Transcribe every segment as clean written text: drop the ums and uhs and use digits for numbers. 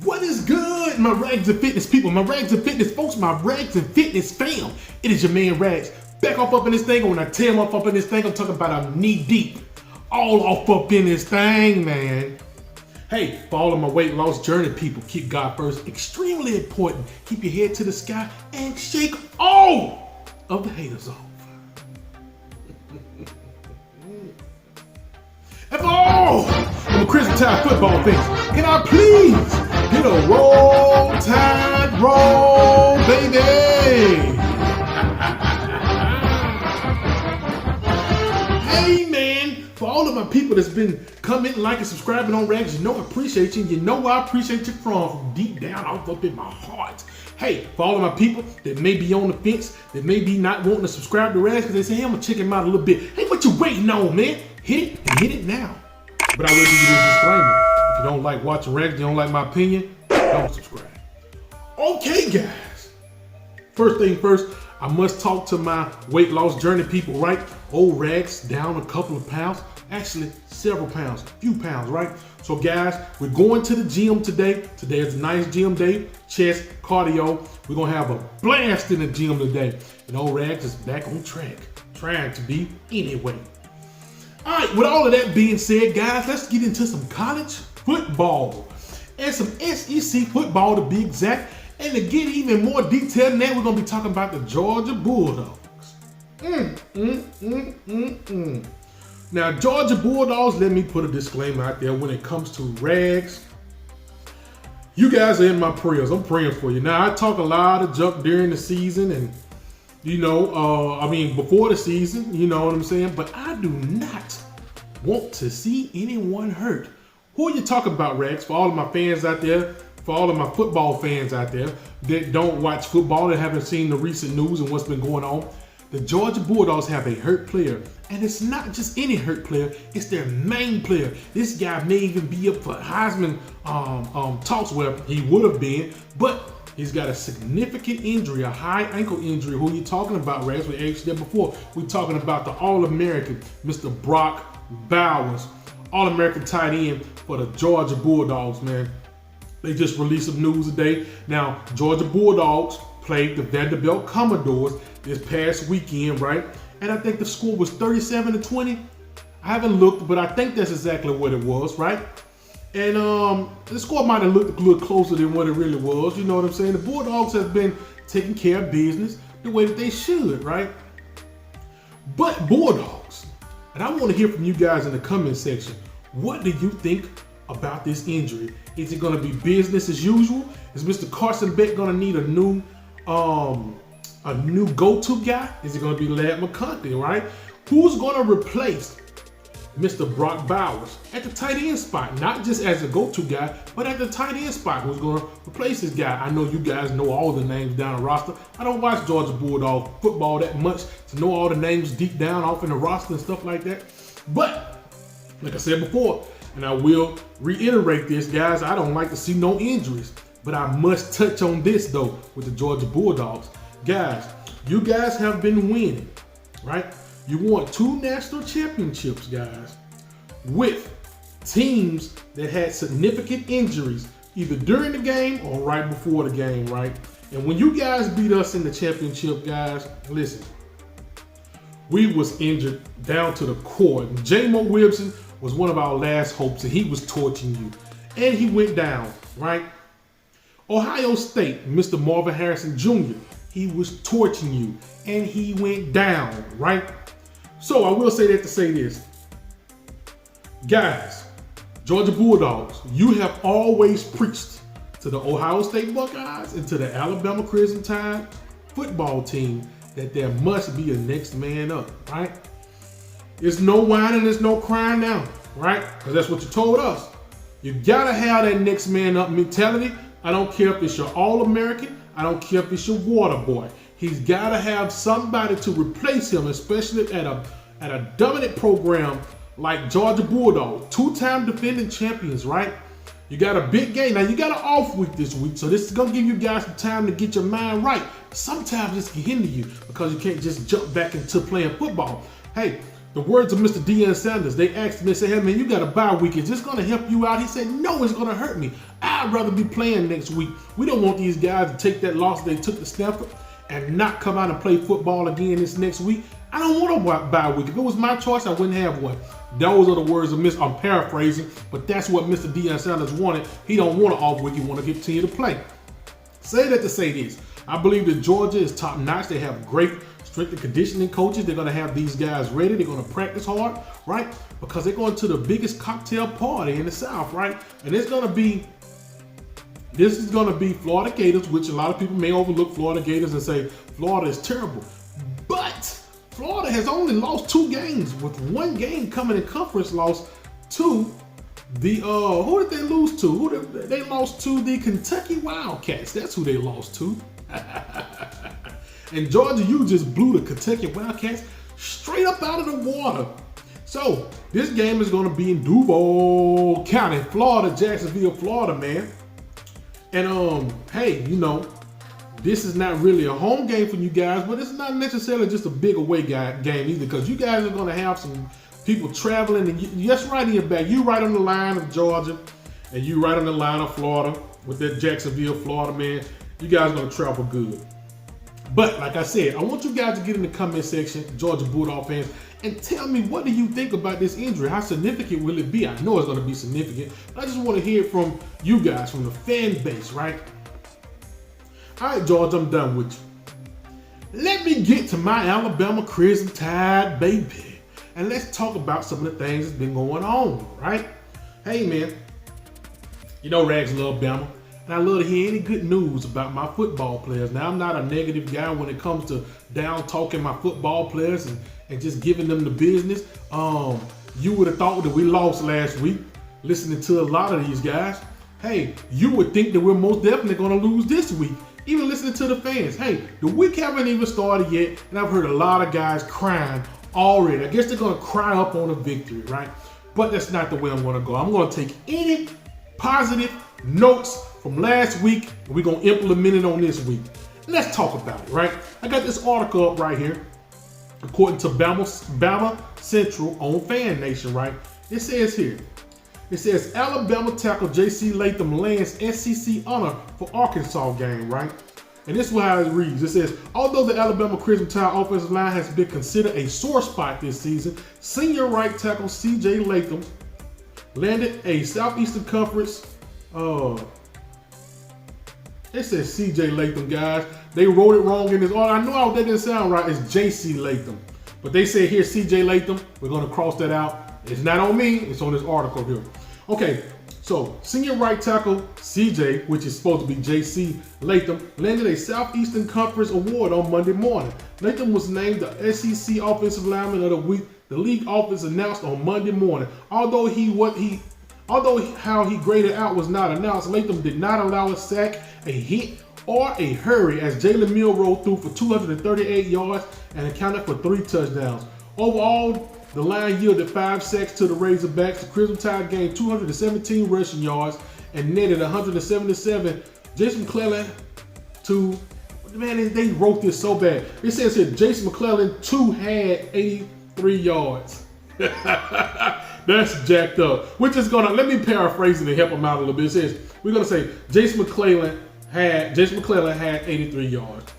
What is good, my Rags and Fitness people, my Rags and Fitness folks, my Rags and Fitness fam? It is your man Rags, back up in this thing. When I tail off up in this thing, I'm talking about I'm knee deep, all off up in this thing, man. Hey, for all of my weight loss journey people, keep God first, extremely important. Keep your head to the sky and shake all of the haters off. And for all of the Crimson Tide football fans, can I please get a roll tide roll, baby? Hey man, for all of my people that's been commenting, liking, subscribing on Rags, you know I appreciate you. You know I appreciate you from deep down off up in my heart. Hey, for all of my people that may be on the fence, that may be not wanting to subscribe to Rags because they say, hey, I'm gonna check him out a little bit. Hey, what you waiting on, man? Hit it and hit it now. But I will give you this disclaimer. If you don't like watching Rags, you don't like my opinion, don't subscribe. Okay, guys. First thing first, I must talk to my weight loss journey people, right? Old Rags down a couple of pounds. Actually, several pounds, a few pounds, right? So guys, we're going to the gym today. Today is a nice gym day, chest, cardio. We're gonna have a blast in the gym today. And old Rags is back on track, trying to be anyway. All right, with all of that being said, guys, let's get into some college football and some SEC football to be exact. And to get even more detailed than that, we're gonna be talking about the Georgia Bulldogs. Now, Georgia Bulldogs, let me put a disclaimer out there when it comes to Rags. You guys are in my prayers. I'm praying for you. Now, I talk a lot of junk during the season and, before the season, you know what I'm saying? But I do not want to see anyone hurt. Who are you talking about, Rags? For all of my fans out there, for all of my football fans out there that don't watch football, that haven't seen the recent news and what's been going on, the Georgia Bulldogs have a hurt player. And it's not just any hurt player, it's their main player. This guy may even be up for Heisman talks, where he would have been, but he's got a significant injury, a high ankle injury. Who are you talking about, Rags? We asked you that before. We're talking about the All-American, Mr. Brock Bowers, All-American tight end for the Georgia Bulldogs, man. They just released some news today. Now, Georgia Bulldogs played the Vanderbilt Commodores this past weekend, right? And I think the score was 37-20. I haven't looked, but I think that's exactly what it was, right? And the score might have looked a little closer than what it really was. You know what I'm saying? The Bulldogs have been taking care of business the way that they should, right? But Bulldogs, and I want to hear from you guys in the comment section. What do you think about this injury? Is it going to be business as usual? Is Mr. Carson Beck going to need a new go-to guy? Is it going to be Latham, right? Who's going to replace Mr. Brock Bowers at the tight end spot? Not just as a go-to guy, but at the tight end spot. Who's going to replace this guy? I know you guys know all the names down the roster. I don't watch Georgia Bulldog football that much to know all the names deep down off in the roster and stuff like that. But like I said before, and I will reiterate this, guys, I don't like to see no injuries. But I must touch on this, though, with the Georgia Bulldogs. Guys, you guys have been winning, right? You won 2 national championships, guys, with teams that had significant injuries, either during the game or right before the game, right? And when you guys beat us in the championship, guys, listen, we was injured down to the core. J-Mo Wilson was one of our last hopes, and he was torching you. And he went down, right? Ohio State, Mr. Marvin Harrison Jr., he was torching you, and he went down, right? So I will say that to say this. Guys, Georgia Bulldogs, you have always preached to the Ohio State Buckeyes and to the Alabama Crimson Tide football team that there must be a next man up, right? There's no whining, there's no crying now, right? Because that's what you told us. You gotta have that next man up mentality. I don't care if it's your All-American. I don't care if it's your water boy. He's got to have somebody to replace him, especially at a dominant program like Georgia Bulldogs, 2-time defending champions, right? You got a big game. Now, you got an off week this week, so this is going to give you guys some time to get your mind right. Sometimes this can hinder you because you can't just jump back into playing football. Hey, the words of Mr. Deion Sanders, they asked him, they said, hey man, you got a bye week. Is this going to help you out? He said, no, it's going to hurt me. I'd rather be playing next week. We don't want these guys to take that loss they took to Stanford and not come out and play football again this next week. I don't want a bye week. If it was my choice, I wouldn't have one. Those are the words of I'm paraphrasing, but that's what Mr. Deion Sanders wanted. He don't want an off week. He want to continue to play. Say that to say this. I believe that Georgia is top notch. They have great strength and conditioning coaches. They're going to have these guys ready. They're going to practice hard, right? Because they're going to the biggest cocktail party in the South, right? And this is going to be Florida Gators, which a lot of people may overlook Florida Gators and say Florida is terrible. But Florida has only lost 2 games, with 1 game coming in conference loss to the who did they lose to? They lost to the Kentucky Wildcats. That's who they lost to. And Georgia, you just blew the Kentucky Wildcats straight up out of the water. So this game is going to be in Duval County, Florida, Jacksonville, Florida, man. And hey, you know, this is not really a home game for you guys, but it's not necessarily just a big away game either, because you guys are going to have some people traveling, and yes, right in your back. You right on the line of Georgia, and you right on the line of Florida with that Jacksonville, Florida, man. You guys are going to travel good. But like I said, I want you guys to get in the comment section, Georgia Bulldog fans, and tell me, what do you think about this injury? How significant will it be? I know it's going to be significant, but I just want to hear it from you guys, from the fan base, right? All right, George, I'm done with you. Let me get to my Alabama Crimson Tide, baby. And let's talk about some of the things that's been going on, right? Hey, man, you know Rags love Bama, and I love to hear any good news about my football players. Now, I'm not a negative guy when it comes to down-talking my football players and just giving them the business. You would have thought that we lost last week, listening to a lot of these guys. Hey, you would think that we're most definitely going to lose this week. Even listening to the fans. Hey, the week haven't even started yet, and I've heard a lot of guys crying already. I guess they're going to cry up on a victory, right? But that's not the way I'm going to go. I'm going to take any positive notes from last week, and we're going to implement it on this week. Let's talk about it, right? I got this article up right here, according to Bama Central on Fan Nation, right? It says here, it says Alabama tackle J.C. Latham lands SEC honor for Arkansas game, right? And this is how it reads. It says, although the Alabama Crimson Tide offensive line has been considered a sore spot this season, senior right tackle C.J. Latham landed a Southeastern Conference, it says C.J. Latham, guys. They wrote it wrong in this article. I know that didn't sound right. It's J.C. Latham. But they say here C.J. Latham. We're going to cross that out. It's not on me. It's on this article here. Okay, so senior right tackle C.J., which is supposed to be J.C. Latham, landed a Southeastern Conference award on Monday morning. Latham was named the SEC Offensive Lineman of the Week. The league office announced on Monday morning. Although how he graded out was not announced, Latham did not allow a sack, a hit, or a hurry as Jalen Milroe threw for 238 yards and accounted for 3 touchdowns. Overall, the line yielded 5 sacks to the Razorbacks. The Crimson Tide gained 217 rushing yards and netted 177. Jason McClellan man, they wrote this so bad. It says here, Jason McClellan 2 had 83 yards. That's jacked up. We're just gonna, let me paraphrase it and help him out a little bit. It says, we're gonna say Jason McClellan had 83 yards.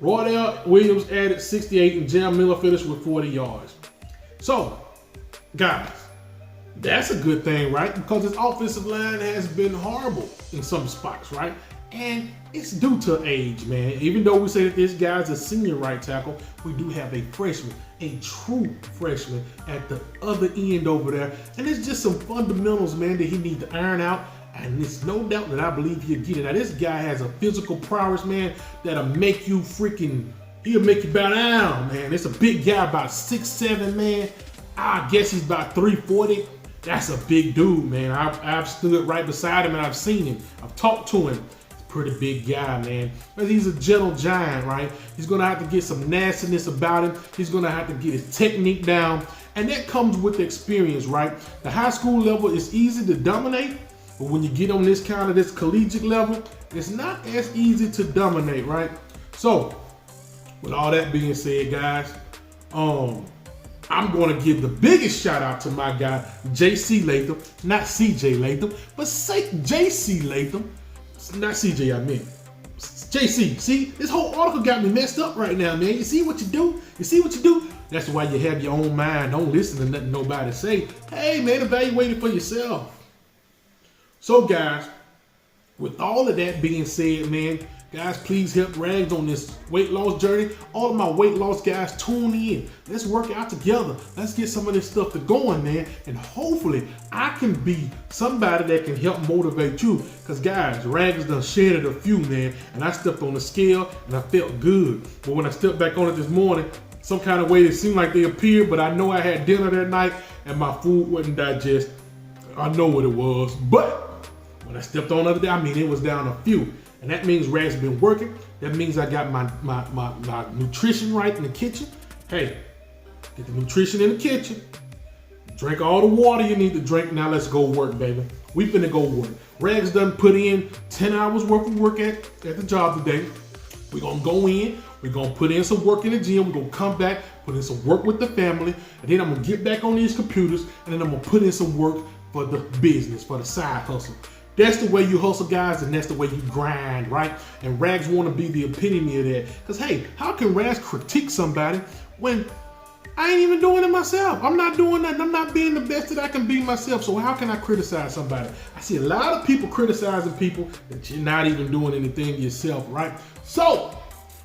Roydell Williams added 68 and Jam Miller finished with 40 yards. So, guys, that's a good thing, right? Because this offensive line has been horrible in some spots, right? And it's due to age, man. Even though we say that this guy's a senior right tackle, we do have a freshman, a true freshman at the other end over there. And it's just some fundamentals, man, that he needs to iron out. And it's no doubt that I believe he'll get it. Now, this guy has a physical prowess, man, that'll make you he'll make you bow down, man. It's a big guy, about 6'7", man. I guess he's about 340. That's a big dude, man. I've stood right beside him and I've seen him. I've talked to him. Pretty big guy, man. But he's a gentle giant, right? He's going to have to get some nastiness about him. He's going to have to get his technique down. And that comes with experience, right? The high school level is easy to dominate, but when you get on this kind of this collegiate level, it's not as easy to dominate, right? So, with all that being said, guys, I'm going to give the biggest shout out to my guy, JC Latham, not CJ Latham, but say JC Latham, not CJ, I meant. JC, see, this whole article got me messed up right now, man. You see what you do? You see what you do? That's why you have your own mind. Don't listen to nothing nobody say. Hey, man, evaluate it for yourself. So, guys, with all of that being said, man, guys, please help Rags on this weight loss journey. All of my weight loss guys, tune in. Let's work out together. Let's get some of this stuff to going, man. And hopefully, I can be somebody that can help motivate you. Because, guys, Rags done shared it a few, man. And I stepped on the scale, and I felt good. But when I stepped back on it this morning, some kind of way it seemed like they appeared. But I know I had dinner that night, and my food wouldn't digest. I know what it was. But when I stepped on the other day, I mean, it was down a few. And that means Rags been working. That means I got my nutrition right in the kitchen. Hey, get the nutrition in the kitchen. Drink all the water you need to drink. Now let's go work, baby. We finna go work. Rags done put in 10 hours worth of work at the job today. We're gonna go in. We're gonna put in some work in the gym. We're gonna come back, put in some work with the family. And then I'm gonna get back on these computers. And then I'm gonna put in some work for the business, for the side hustle. That's the way you hustle, guys, and that's the way you grind, right? And Rags want to be the epitome of that. Because, hey, how can Rags critique somebody when I ain't even doing it myself? I'm not doing nothing. I'm not being the best that I can be myself. So how can I criticize somebody? I see a lot of people criticizing people that you're not even doing anything yourself, right? So,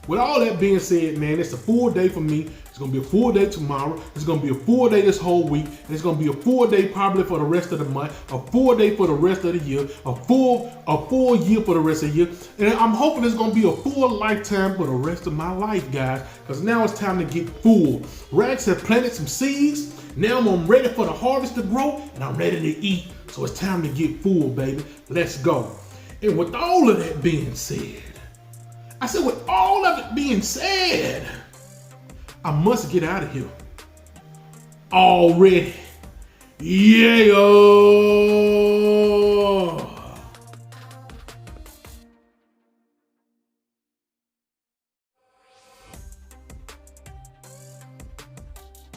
with all that being said, man, it's a full day for me. It's gonna be a full day tomorrow. It's gonna be a full day this whole week. And it's gonna be a full day probably for the rest of the month, a full day for the rest of the year, a full year for the rest of the year. And I'm hoping it's gonna be a full lifetime for the rest of my life, guys. Because now it's time to get full. Rags have planted some seeds. Now I'm ready for the harvest to grow, and I'm ready to eat. So it's time to get full, baby. Let's go. And with all of that being said, I said, with all of it being said, I must get out of here. Already. Yeah.